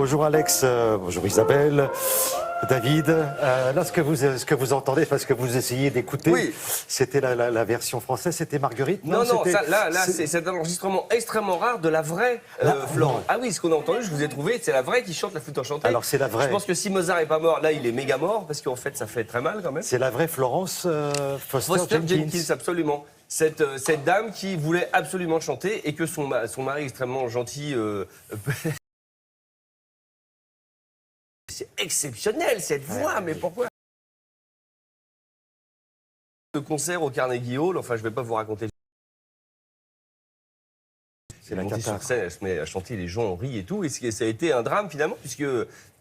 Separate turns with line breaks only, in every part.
Bonjour Alex, bonjour Isabelle, David. Là, ce que vous entendez, enfin, ce que vous essayez d'écouter,
oui.
C'était la version française, c'était Marguerite?
Non, c'est un enregistrement extrêmement rare de la vraie Florence. Ah oui, ce qu'on a entendu, je vous ai trouvé, c'est la vraie qui chante la flûte enchantée.
Alors c'est la vraie.
Je pense que si Mozart est pas mort, là, il est méga mort, parce qu'en fait, ça fait très mal quand même.
C'est la vraie Florence Foster Jenkins.
Absolument. Cette dame qui voulait absolument chanter et que son mari extrêmement gentil... C'est exceptionnel cette voix, mais pourquoi? Le concert au Carnegie Hall, enfin je vais pas vous raconter.
C'est la
montée sur scène, elle se met à chanter, les gens rient et tout. Et ça a été un drame finalement, puisque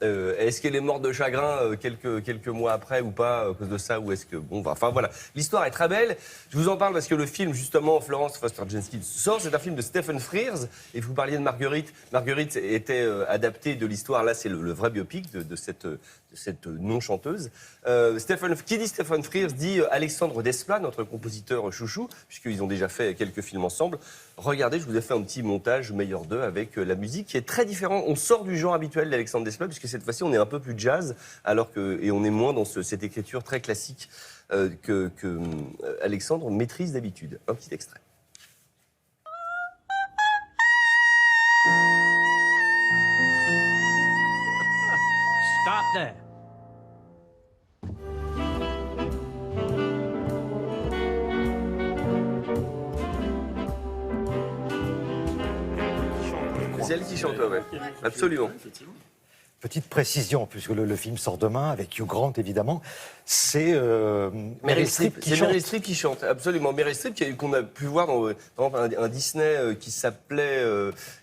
est-ce qu'elle est morte de chagrin quelques mois après ou pas à cause de ça, ou est-ce que bon, enfin voilà, l'histoire est très belle. Je vous en parle parce que le film justement Florence Foster Jenkins sort, c'est un film de Stephen Frears. Et vous parliez de Marguerite. Marguerite était adaptée de l'histoire. Là, c'est le vrai biopic de cette non-chanteuse. Qui dit Stephen Frears dit Alexandre Desplat, notre compositeur chouchou, puisqu'ils ont déjà fait quelques films ensemble. Regardez, je vous ai fait un petit montage meilleur d'eux avec la musique qui est très différent. On sort du genre habituel d'Alexandre Desplat, puisque cette fois-ci on est un peu plus jazz, et on est moins dans cette écriture très classique que Alexandre maîtrise d'habitude. Un petit extrait.
Stop there.
C'est elle qui chante, ouais. Absolument.
Petite précision, puisque le film sort demain, avec Hugh Grant évidemment, c'est Meryl Streep qui chante.
C'est Meryl Streep qui chante, absolument. Meryl Streep qu'on a pu voir dans par exemple, un Disney qui s'appelait,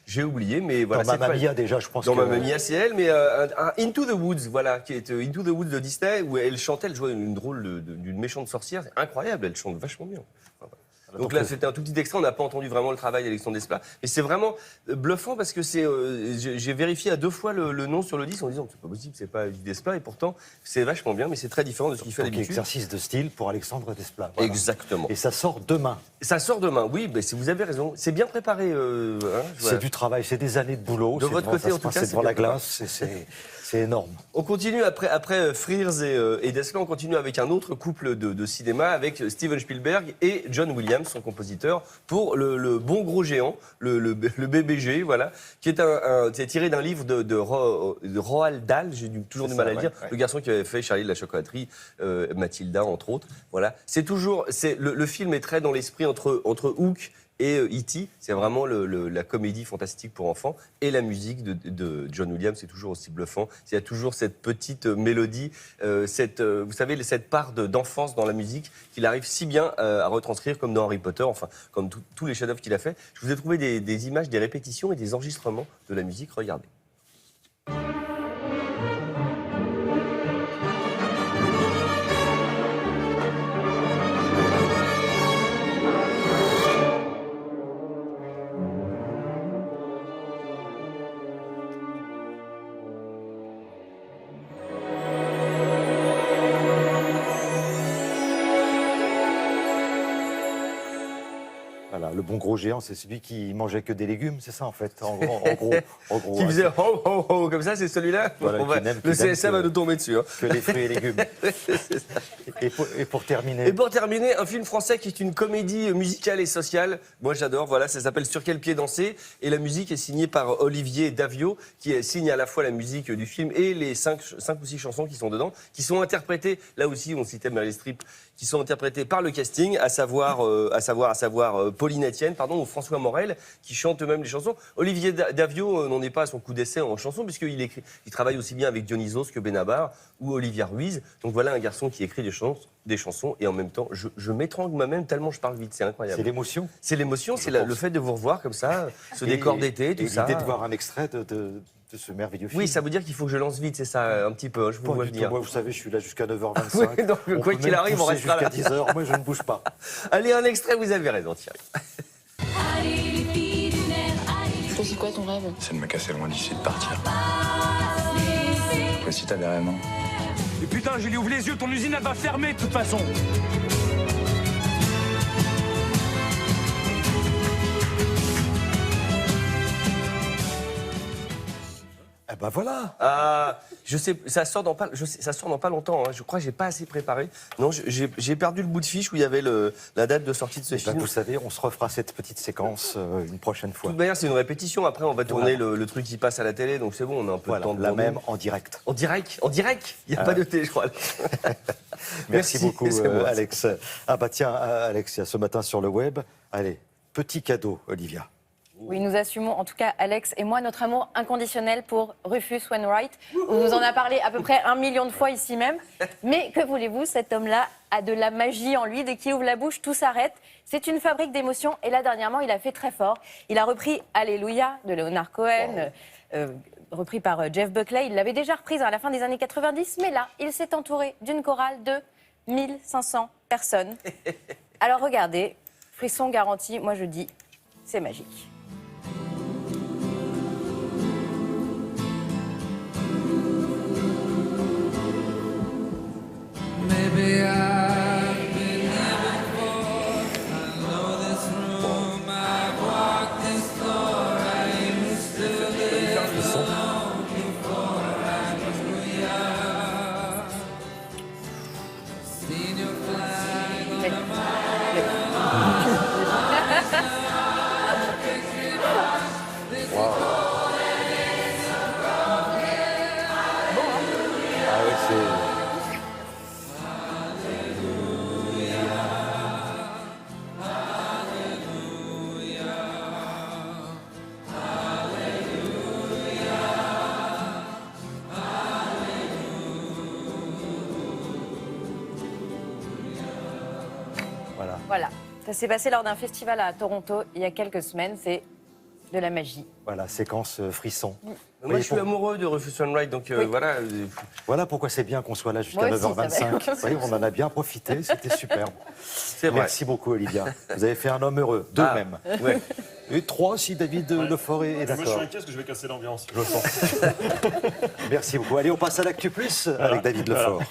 j'ai oublié, mais voilà.
Dans Mamma Mia déjà, je pense.
Dans Mamma Mia, c'est elle, mais un Into the Woods, voilà, qui est Into the Woods de Disney, où elle chantait, elle jouait une rôle d'une méchante sorcière, c'est incroyable, elle chante vachement bien. Donc là, c'était un tout petit extrait, on n'a pas entendu vraiment le travail d'Alexandre Desplat. Et c'est vraiment bluffant parce que j'ai vérifié à 2 fois le nom sur le disque en disant que c'est pas possible, c'est pas du Desplat. Et pourtant, c'est vachement bien, mais c'est très différent de ce qu'il fait d'habitude.
Exercice de style pour Alexandre Desplat. Voilà.
Exactement.
Et ça sort demain.
Ça sort demain, oui, mais vous avez raison. C'est bien préparé.
C'est du travail, c'est des années de boulot.
De votre côté, en tout cas,
c'est devant la glace, c'est énorme.
On continue après Frears et Desplat, on continue avec un autre couple de cinéma, avec Steven Spielberg et John Williams, son compositeur, pour le Bon Gros Géant, le BBG, voilà, qui est tiré d'un livre de Roald Dahl, j'ai toujours du mal à le dire, le garçon qui avait fait Charlie de la chocolaterie, Mathilda, entre autres. Voilà. Le film est très dans l'esprit entre Hook et E.T., c'est vraiment la comédie fantastique pour enfants. Et la musique de John Williams, c'est toujours aussi bluffant. Il y a toujours cette petite mélodie, vous savez, cette part d'enfance dans la musique qu'il arrive si bien à retranscrire, comme dans Harry Potter, enfin, comme tous les chefs-d'œuvre qu'il a fait. Je vous ai trouvé des images, des répétitions et des enregistrements de la musique. Regardez.
Voilà, le Bon Gros Géant, c'est celui qui mangeait que des légumes, c'est ça en fait, en gros.
Qui faisait ho ho ho comme ça, c'est celui-là.
Voilà,
le CSA va nous tomber dessus. Hein.
Que les fruits et légumes. Et pour terminer.
Et pour terminer, un film français qui est une comédie musicale et sociale. Moi j'adore, voilà, ça s'appelle Sur quel pied danser. Et la musique est signée par Olivier Davio, qui signe à la fois la musique du film et les 5 ou 6 chansons qui sont dedans, qui sont interprétées, là aussi on citait Meryl Streep, qui sont interprétées par le casting, à savoir Pauline Etienne, ou François Morel, qui chante eux-mêmes les chansons. Olivier Davio n'en est pas à son coup d'essai en chanson, puisqu'il il travaille aussi bien avec Dionysos que Benabar ou Olivia Ruiz. Donc voilà un garçon qui écrit des chansons et en même temps, je m'étrangle moi-même tellement je parle vite, c'est incroyable.
C'est l'émotion.
C'est l'émotion, c'est le fait de vous revoir comme ça, ce décor d'été, tout ça.
L'idée de voir un extrait de ce merveilleux film.
Oui, ça veut dire qu'il faut que je lance vite, c'est ça, un petit peu, je vous vois venir.
Moi, vous savez, je suis là jusqu'à 9h25.
Oui, donc quoi qu'il arrive, on restera là.
Jusqu'à 10h, moi je ne bouge pas.
Allez, un extrait, vous avez raison, Thierry.
C'est quoi ton rêve?
C'est de me casser loin d'ici, de partir. Toi aussi, t'as des rêves, non?
Et putain, Julie, ouvre les yeux, ton usine, elle va fermer de toute façon.
Eh ben voilà.
Je sais, ça sort dans pas longtemps. Hein. Je crois que j'ai pas assez préparé. Non, j'ai perdu le bout de fiche où il y avait la date de sortie de ce
Eh ben,
film.
vous savez, on se refera cette petite séquence une prochaine
De
fois.
toute manière, c'est une répétition. Après, on va tourner le truc qui passe à la télé, donc c'est bon, on a un peu
Voilà,
de temps de
la
tourner.
même en direct.
En direct. Il n'y a pas de télé, je crois.
Merci beaucoup,
c'est moi.
Alex. Ah bah tiens, Alex, il y a ce matin sur le web. Allez, petit cadeau, Olivia.
Oui, nous assumons, en tout cas Alex et moi, notre amour inconditionnel pour Rufus Wainwright. On nous en a parlé à peu près 1 million de fois ici même. Mais que voulez-vous, cet homme-là a de la magie en lui. Dès qu'il ouvre la bouche, tout s'arrête. C'est une fabrique d'émotions. Et là, dernièrement, il a fait très fort. Il a repris Alléluia de Leonard Cohen, repris par Jeff Buckley. Il l'avait déjà reprise à la fin des années 90. Mais là, il s'est entouré d'une chorale de 1500 personnes. Alors regardez, frisson garanti, moi je dis, c'est magique.
Maybe I've been here before. I know this room. I've walked this floor. I used to live alone before. Hallelujah. Seen your flag on a
Ah oui, c'est... Voilà.
Voilà, ça s'est passé lors d'un festival à Toronto il y a quelques semaines, c'est de la magie.
Voilà, séquence frisson.
Moi, je suis amoureux de Rufus Wainwright, donc voilà.
Voilà pourquoi c'est bien qu'on soit là jusqu'à
Moi aussi,
9h25.
ça va.
Vous voyez, on en a bien profité, c'était superbe.
C'est vrai.
Merci beaucoup, Olivia. Vous avez fait un homme heureux, deux même.
Ouais.
Et 3 si David Lefort est
Moi, je suis
d'accord.
inquiet parce que je vais casser l'ambiance, je le sens.
Merci beaucoup. Allez, on passe à l'Actu Plus avec David Lefort.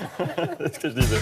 C'est ce que je disais.